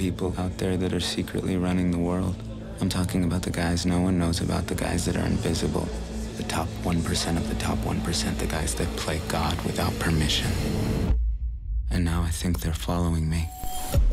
people out there that are secretly running the world. I'm talking about the guys no one knows about, the guys that are invisible. The top 1% of the top 1%, the guys that play God without permission. And now I think they're following me.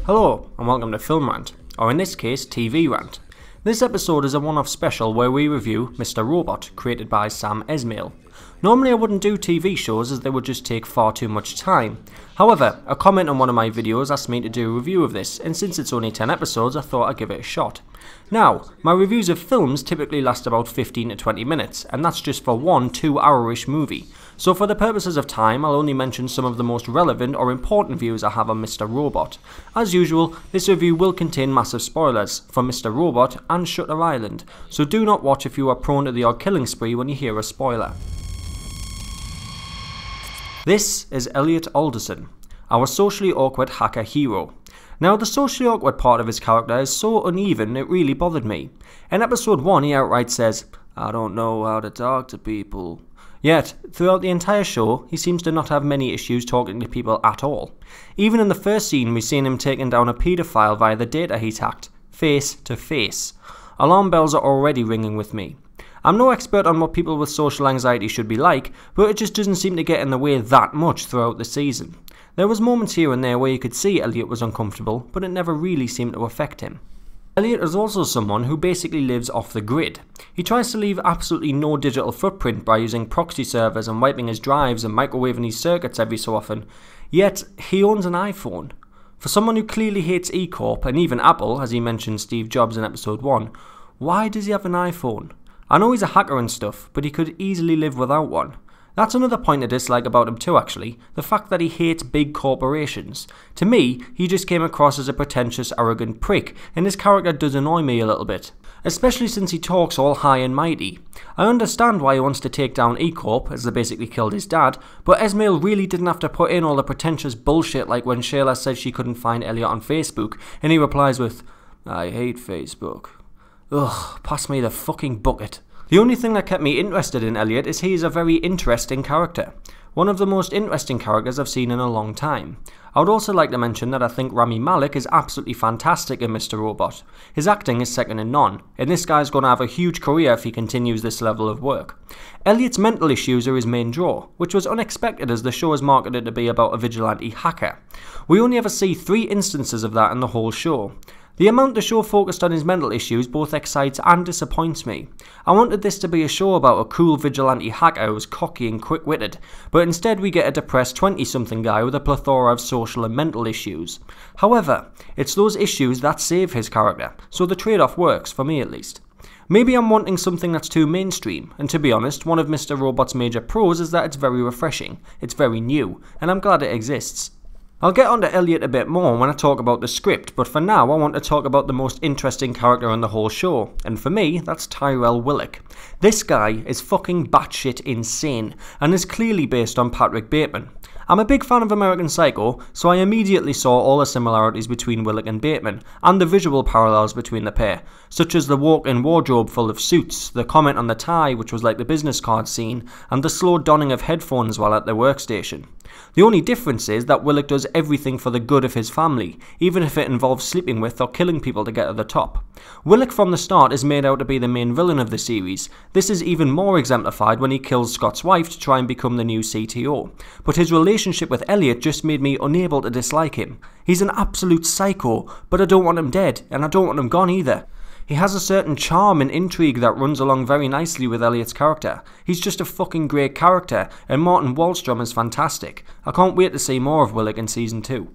Hello, and welcome to Film Rant, or in this case, TV Rant. This episode is a one-off special where we review Mr. Robot, created by Sam Esmail. Normally I wouldn't do TV shows as they would just take far too much time. However, a comment on one of my videos asked me to do a review of this, and since it's only 10 episodes I thought I'd give it a shot. Now, my reviews of films typically last about 15 to 20 minutes, and that's just for one 2-hour-ish movie. So for the purposes of time, I'll only mention some of the most relevant or important views I have on Mr. Robot. As usual, this review will contain massive spoilers for Mr. Robot and Shutter Island, so do not watch if you are prone to the odd killing spree when you hear a spoiler. This is Elliot Alderson, our socially awkward hacker hero. Now, the socially awkward part of his character is so uneven it really bothered me. In episode 1 he outright says, "I don't know how to talk to people." Yet, throughout the entire show, he seems to not have many issues talking to people at all. Even in the first scene we've seen him taking down a paedophile via the data he's hacked, face to face. Alarm bells are already ringing with me. I'm no expert on what people with social anxiety should be like, but it just doesn't seem to get in the way that much throughout the season. There was moments here and there where you could see Elliot was uncomfortable, but it never really seemed to affect him. Elliot is also someone who basically lives off the grid. He tries to leave absolutely no digital footprint by using proxy servers and wiping his drives and microwaving his circuits every so often, yet he owns an iPhone. For someone who clearly hates E-Corp and even Apple, as he mentioned Steve Jobs in episode 1, why does he have an iPhone? I know he's a hacker and stuff, but he could easily live without one. That's another point I dislike about him too actually, the fact that he hates big corporations. To me, he just came across as a pretentious, arrogant prick, and his character does annoy me a little bit. Especially since he talks all high and mighty. I understand why he wants to take down E-Corp, as they basically killed his dad, but Esmail really didn't have to put in all the pretentious bullshit like when Shayla said she couldn't find Elliot on Facebook, and he replies with, "I hate Facebook." Ugh, pass me the fucking bucket. The only thing that kept me interested in Elliot is he is a very interesting character. One of the most interesting characters I've seen in a long time. I would also like to mention that I think Rami Malek is absolutely fantastic in Mr. Robot. His acting is second to none, and this guy's going to have a huge career if he continues this level of work. Elliot's mental issues are his main draw, which was unexpected as the show is marketed to be about a vigilante hacker. We only ever see 3 instances of that in the whole show. The amount the show focused on his mental issues both excites and disappoints me. I wanted this to be a show about a cool vigilante hacker who's cocky and quick-witted, but instead we get a depressed 20-something guy with a plethora of social and mental issues. However, it's those issues that save his character, so the trade-off works, for me at least. Maybe I'm wanting something that's too mainstream, and to be honest, one of Mr. Robot's major pros is that it's very refreshing, it's very new, and I'm glad it exists. I'll get onto Elliot a bit more when I talk about the script, but for now I want to talk about the most interesting character on the whole show, and for me, that's Tyrell Willick. This guy is fucking batshit insane, and is clearly based on Patrick Bateman. I'm a big fan of American Psycho, so I immediately saw all the similarities between Willick and Bateman, and the visual parallels between the pair, such as the walk-in wardrobe full of suits, the comment on the tie which was like the business card scene, and the slow donning of headphones while at their workstation. The only difference is that Willick does everything for the good of his family, even if it involves sleeping with or killing people to get to the top. Willick from the start is made out to be the main villain of the series. This is even more exemplified when he kills Scott's wife to try and become the new CTO. But his relationship with Elliot just made me unable to dislike him. He's an absolute psycho, but I don't want him dead, and I don't want him gone either. He has a certain charm and intrigue that runs along very nicely with Elliot's character. He's just a fucking great character, and Martin Wallstrom is fantastic. I can't wait to see more of Willick in season 2.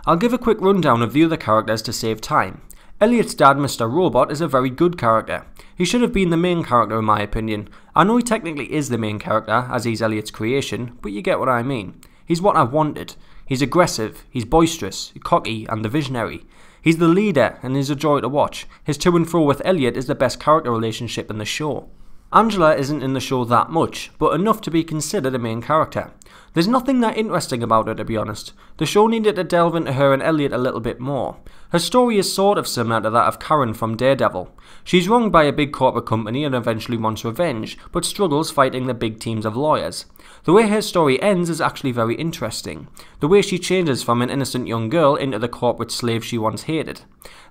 I'll give a quick rundown of the other characters to save time. Elliot's dad, Mr. Robot, is a very good character. He should have been the main character in my opinion. I know he technically is the main character, as he's Elliot's creation, but you get what I mean. He's what I wanted. He's aggressive, he's boisterous, cocky, and the visionary. He's the leader and is a joy to watch. His to and fro with Elliot is the best character relationship in the show. Angela isn't in the show that much, but enough to be considered a main character. There's nothing that interesting about her, to be honest. The show needed to delve into her and Elliot a little bit more. Her story is sort of similar to that of Karen from Daredevil. She's wronged by a big corporate company and eventually wants revenge, but struggles fighting the big teams of lawyers. The way her story ends is actually very interesting. The way she changes from an innocent young girl into the corporate slave she once hated.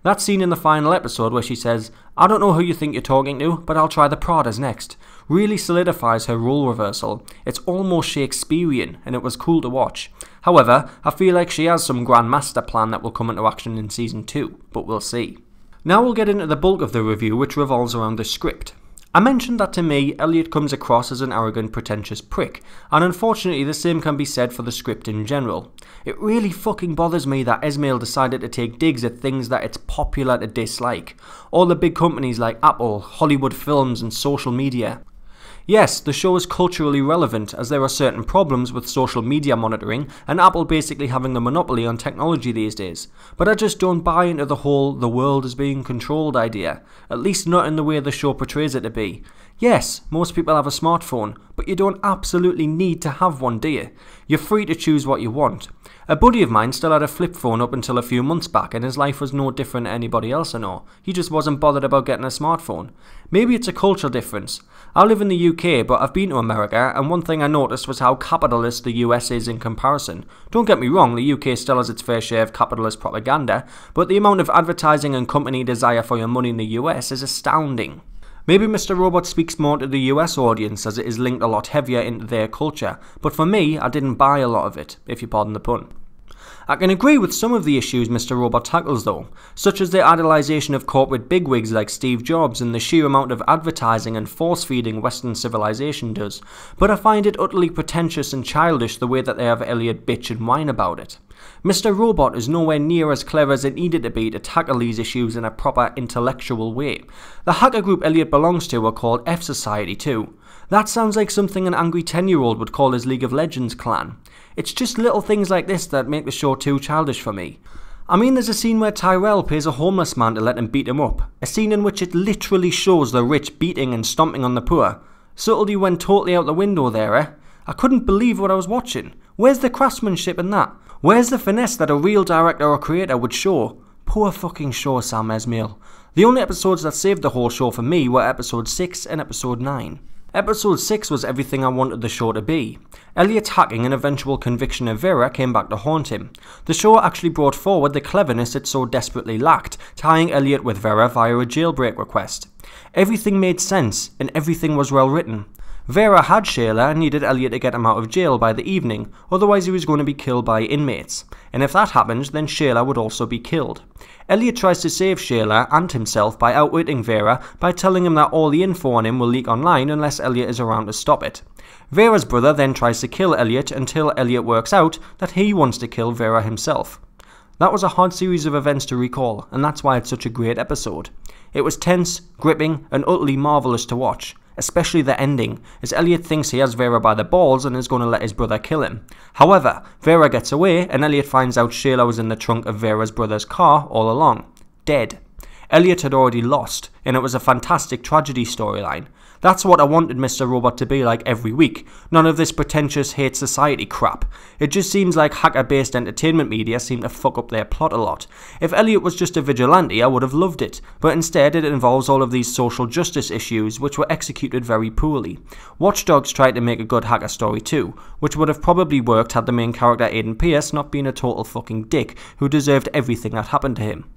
That scene in the final episode where she says, "I don't know who you think you're talking to, but I'll try the Pradas next," really solidifies her role reversal. It's almost Shakespearean, and it was cool to watch. However, I feel like she has some grand master plan that will come into action in season 2, but we'll see. Now we'll get into the bulk of the review, which revolves around the script. I mentioned that to me, Elliot comes across as an arrogant, pretentious prick, and unfortunately the same can be said for the script in general. It really fucking bothers me that Esmail decided to take digs at things that it's popular to dislike. All the big companies like Apple, Hollywood films and social media. Yes, the show is culturally relevant as there are certain problems with social media monitoring and Apple basically having the monopoly on technology these days. But I just don't buy into the whole "the world is being controlled" idea, at least not in the way the show portrays it to be. Yes, most people have a smartphone, but you don't absolutely need to have one, do you? You're free to choose what you want. A buddy of mine still had a flip phone up until a few months back and his life was no different to anybody else I know. He just wasn't bothered about getting a smartphone. Maybe it's a cultural difference. I live in the UK, but I've been to America, and one thing I noticed was how capitalist the US is in comparison. Don't get me wrong, the UK still has its fair share of capitalist propaganda, but the amount of advertising and company desire for your money in the US is astounding. Maybe Mr. Robot speaks more to the US audience as it is linked a lot heavier into their culture, but for me, I didn't buy a lot of it, if you pardon the pun. I can agree with some of the issues Mr. Robot tackles though, such as the idolisation of corporate bigwigs like Steve Jobs and the sheer amount of advertising and force-feeding Western civilization does, but I find it utterly pretentious and childish the way that they have Elliot bitch and whine about it. Mr. Robot is nowhere near as clever as it needed to be to tackle these issues in a proper intellectual way. The hacker group Elliot belongs to are called F Society too. That sounds like something an angry 10-year-old would call his League of Legends clan. It's just little things like this that make the show too childish for me. I mean, there's a scene where Tyrell pays a homeless man to let him beat him up. A scene in which it literally shows the rich beating and stomping on the poor. Subtlety went totally out the window there, eh? I couldn't believe what I was watching. Where's the craftsmanship in that? Where's the finesse that a real director or creator would show? Poor fucking show, Sam Esmail. The only episodes that saved the whole show for me were episode 6 and episode 9. Episode 6 was everything I wanted the show to be. Elliot's hacking and eventual conviction of Vera came back to haunt him. The show actually brought forward the cleverness it so desperately lacked, tying Elliot with Vera via a jailbreak request. Everything made sense, and everything was well written. Vera had Shayla and needed Elliot to get him out of jail by the evening, otherwise he was going to be killed by inmates. And if that happened, then Shayla would also be killed. Elliot tries to save Shayla and himself by outwitting Vera by telling him that all the info on him will leak online unless Elliot is around to stop it. Vera's brother then tries to kill Elliot until Elliot works out that he wants to kill Vera himself. That was a hard series of events to recall, and that's why it's such a great episode. It was tense, gripping, and utterly marvellous to watch. Especially the ending, as Elliot thinks he has Vera by the balls and is going to let his brother kill him. However, Vera gets away and Elliot finds out Shayla was in the trunk of Vera's brother's car all along, dead. Elliot had already lost, and it was a fantastic tragedy storyline. That's what I wanted Mr. Robot to be like every week, none of this pretentious hate society crap. It just seems like hacker-based entertainment media seem to fuck up their plot a lot. If Elliot was just a vigilante, I would have loved it, but instead it involves all of these social justice issues which were executed very poorly. Watch Dogs tried to make a good hacker story too, which would have probably worked had the main character Aiden Pierce not been a total fucking dick who deserved everything that happened to him.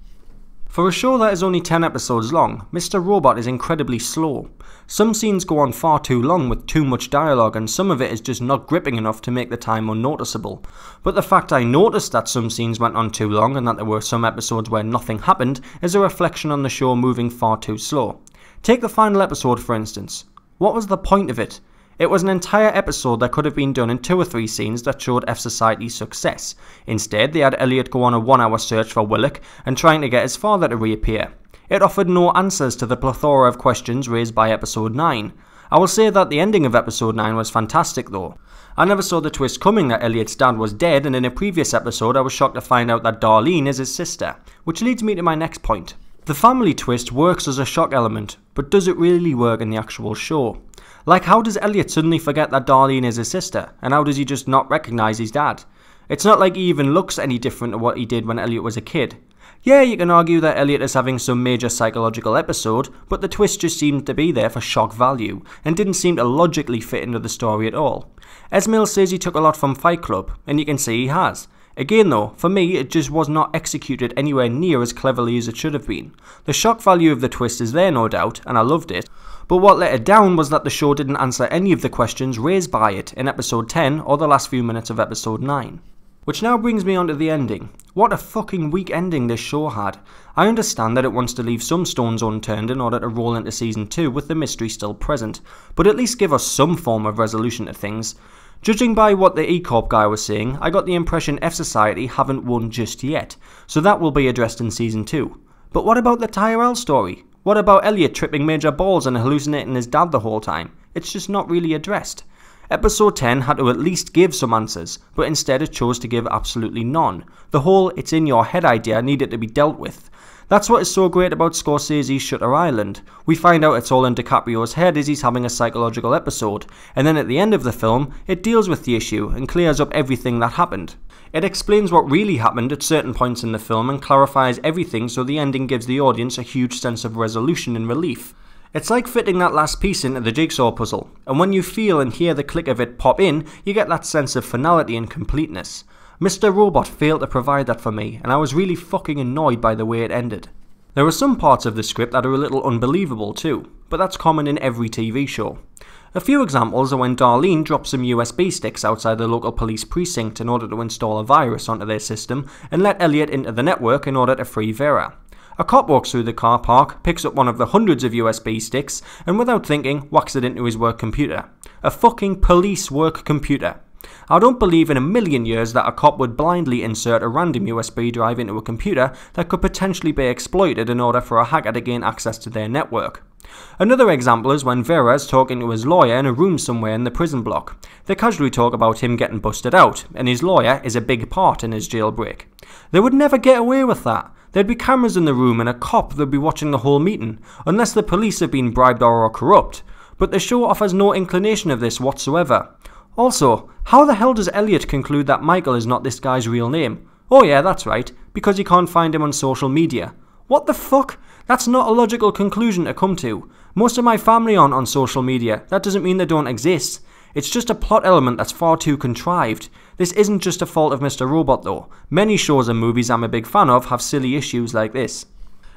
For a show that is only 10 episodes long, Mr. Robot is incredibly slow. Some scenes go on far too long with too much dialogue and some of it is just not gripping enough to make the time unnoticeable. But the fact I noticed that some scenes went on too long and that there were some episodes where nothing happened is a reflection on the show moving far too slow. Take the final episode for instance. What was the point of it? It was an entire episode that could have been done in 2 or 3 scenes that showed F Society's success. Instead, they had Elliot go on a 1-hour search for Willock and trying to get his father to reappear. It offered no answers to the plethora of questions raised by episode 9. I will say that the ending of episode 9 was fantastic though. I never saw the twist coming that Elliot's dad was dead, and in a previous episode I was shocked to find out that Darlene is his sister, which leads me to my next point. The family twist works as a shock element, but does it really work in the actual show? Like, how does Elliot suddenly forget that Darlene is his sister, and how does he just not recognise his dad? It's not like he even looks any different to what he did when Elliot was a kid. Yeah, you can argue that Elliot is having some major psychological episode, but the twist just seemed to be there for shock value, and didn't seem to logically fit into the story at all. Esmail says he took a lot from Fight Club, and you can see he has. Again though, for me it just was not executed anywhere near as cleverly as it should have been. The shock value of the twist is there no doubt, and I loved it, but what let it down was that the show didn't answer any of the questions raised by it in episode 10 or the last few minutes of episode 9. Which now brings me on to the ending. What a fucking weak ending this show had. I understand that it wants to leave some stones unturned in order to roll into season 2 with the mystery still present, but at least give us some form of resolution to things. Judging by what the E-Corp guy was saying, I got the impression F-Society haven't won just yet, so that will be addressed in season 2. But what about the Tyrell story? What about Elliot tripping major balls and hallucinating his dad the whole time? It's just not really addressed. Episode 10 had to at least give some answers, but instead it chose to give absolutely none. The whole it's in your head idea needed to be dealt with. That's what is so great about Scorsese's Shutter Island. We find out it's all in DiCaprio's head as he's having a psychological episode, and then at the end of the film, it deals with the issue and clears up everything that happened. It explains what really happened at certain points in the film and clarifies everything so the ending gives the audience a huge sense of resolution and relief. It's like fitting that last piece into the jigsaw puzzle, and when you feel and hear the click of it pop in, you get that sense of finality and completeness. Mr. Robot failed to provide that for me, and I was really fucking annoyed by the way it ended. There are some parts of the script that are a little unbelievable too, but that's common in every TV show. A few examples are when Darlene drops some USB sticks outside the local police precinct in order to install a virus onto their system and let Elliot into the network in order to free Vera. A cop walks through the car park, picks up one of the hundreds of USB sticks, and without thinking, whacks it into his work computer. A fucking police work computer. I don't believe in a million years that a cop would blindly insert a random USB drive into a computer that could potentially be exploited in order for a hacker to gain access to their network. Another example is when Vera is talking to his lawyer in a room somewhere in the prison block. They casually talk about him getting busted out, and his lawyer is a big part in his jailbreak. They would never get away with that. There'd be cameras in the room and a cop that'd be watching the whole meeting, unless the police have been bribed or are corrupt. But the show offers no inclination of this whatsoever. Also, how the hell does Elliot conclude that Michael is not this guy's real name? Oh yeah, that's right, because he can't find him on social media. What the fuck? That's not a logical conclusion to come to. Most of my family aren't on social media. That doesn't mean they don't exist. It's just a plot element that's far too contrived. This isn't just a fault of Mr. Robot though. Many shows and movies I'm a big fan of have silly issues like this.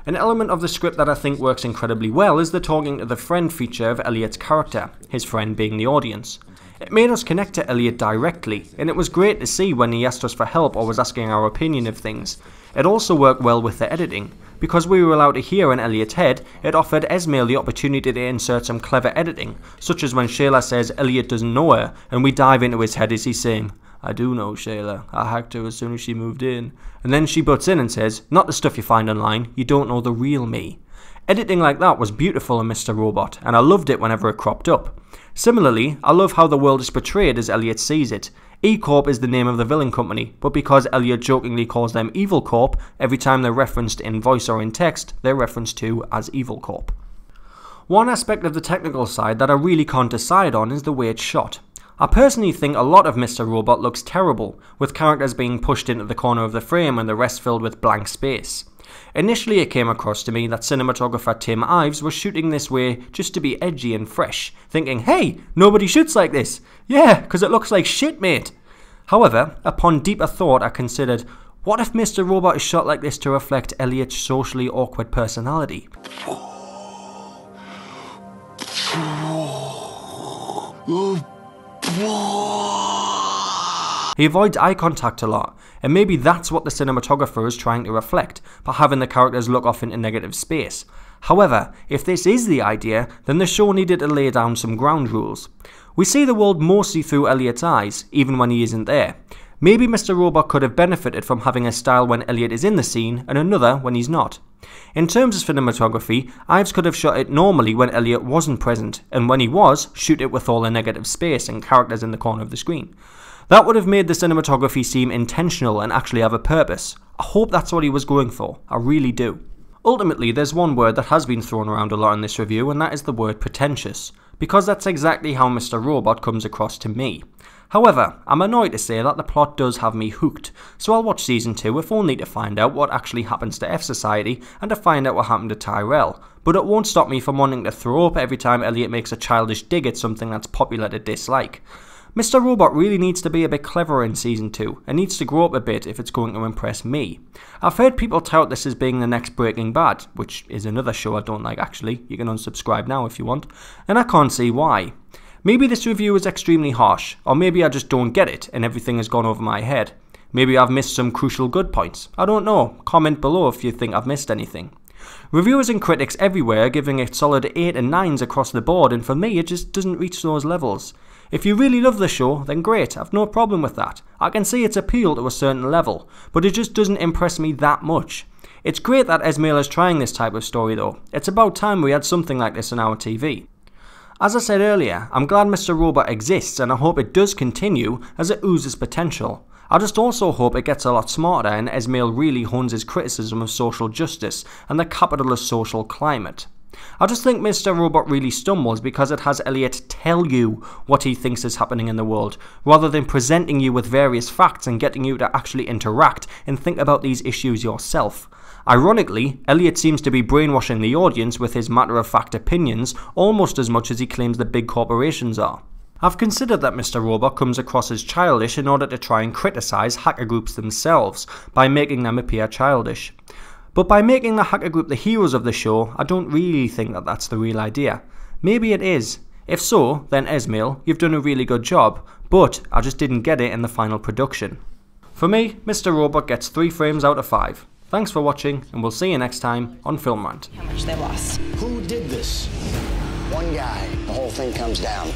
An element of the script that I think works incredibly well is the talking to the friend feature of Elliot's character, his friend being the audience. It made us connect to Elliot directly, and it was great to see when he asked us for help or was asking our opinion of things. It also worked well with the editing. Because we were allowed to hear in Elliot's head, it offered Esmail the opportunity to insert some clever editing, such as when Shayla says Elliot doesn't know her, and we dive into his head as he's saying, "I do know Shayla, I hacked her as soon as she moved in." And then she butts in and says, "Not the stuff you find online, you don't know the real me." Editing like that was beautiful in Mr. Robot, and I loved it whenever it cropped up. Similarly, I love how the world is portrayed as Elliot sees it. E-Corp is the name of the villain company, but because Elliot jokingly calls them Evil Corp, every time they're referenced in voice or in text, they're referenced to as Evil Corp. One aspect of the technical side that I really can't decide on is the way it's shot. I personally think a lot of Mr. Robot looks terrible, with characters being pushed into the corner of the frame and the rest filled with blank space. Initially it came across to me that cinematographer Tim Ives was shooting this way just to be edgy and fresh, thinking, hey, nobody shoots like this. Yeah, because it looks like shit, mate. However, upon deeper thought I considered, what if Mr. Robot is shot like this to reflect Elliot's socially awkward personality? He avoids eye contact a lot, and maybe that's what the cinematographer is trying to reflect, by having the characters look off into negative space. However, if this is the idea, then the show needed to lay down some ground rules. We see the world mostly through Elliot's eyes, even when he isn't there. Maybe Mr. Robot could have benefited from having a style when Elliot is in the scene, and another when he's not. In terms of cinematography, Ives could have shot it normally when Elliot wasn't present, and when he was, shoot it with all the negative space and characters in the corner of the screen. That would have made the cinematography seem intentional and actually have a purpose. I hope that's what he was going for, I really do. Ultimately, there's one word that has been thrown around a lot in this review, and that is the word pretentious. because that's exactly how Mr. Robot comes across to me. However, I'm annoyed to say that the plot does have me hooked, so I'll watch season 2 if only to find out what actually happens to F Society and to find out what happened to Tyrell, but it won't stop me from wanting to throw up every time Elliot makes a childish dig at something that's popular to dislike. Mr. Robot really needs to be a bit cleverer in season 2 and needs to grow up a bit if it's going to impress me. I've heard people tout this as being the next Breaking Bad, which is another show I don't like actually. You can unsubscribe now if you want, and I can't see why. Maybe this review is extremely harsh, or maybe I just don't get it and everything has gone over my head. Maybe I've missed some crucial good points. I don't know. Comment below if you think I've missed anything. Reviewers and critics everywhere are giving it solid 8 and 9s across the board, and for me it just doesn't reach those levels. If you really love the show, then great, I've no problem with that. I can see its appeal to a certain level, but it just doesn't impress me that much. It's great that Esmail is trying this type of story though. It's about time we had something like this on our TV. As I said earlier, I'm glad Mr. Robot exists and I hope it does continue as it oozes potential. I just also hope it gets a lot smarter and Esmail really hones his criticism of social justice and the capitalist social climate. I just think Mr. Robot really stumbles because it has Elliot tell you what he thinks is happening in the world, rather than presenting you with various facts and getting you to actually interact and think about these issues yourself. Ironically, Elliot seems to be brainwashing the audience with his matter-of-fact opinions almost as much as he claims the big corporations are. I've considered that Mr. Robot comes across as childish in order to try and criticise hacker groups themselves by making them appear childish. But by making the hacker group the heroes of the show, I don't really think that that's the real idea. Maybe it is. If so, then Esmail, you've done a really good job, but I just didn't get it in the final production. For me, Mr. Robot gets 3 frames out of 5. Thanks for watching, and we'll see you next time on Film Rant. How much they lost. Who did this? One guy. The whole thing comes down.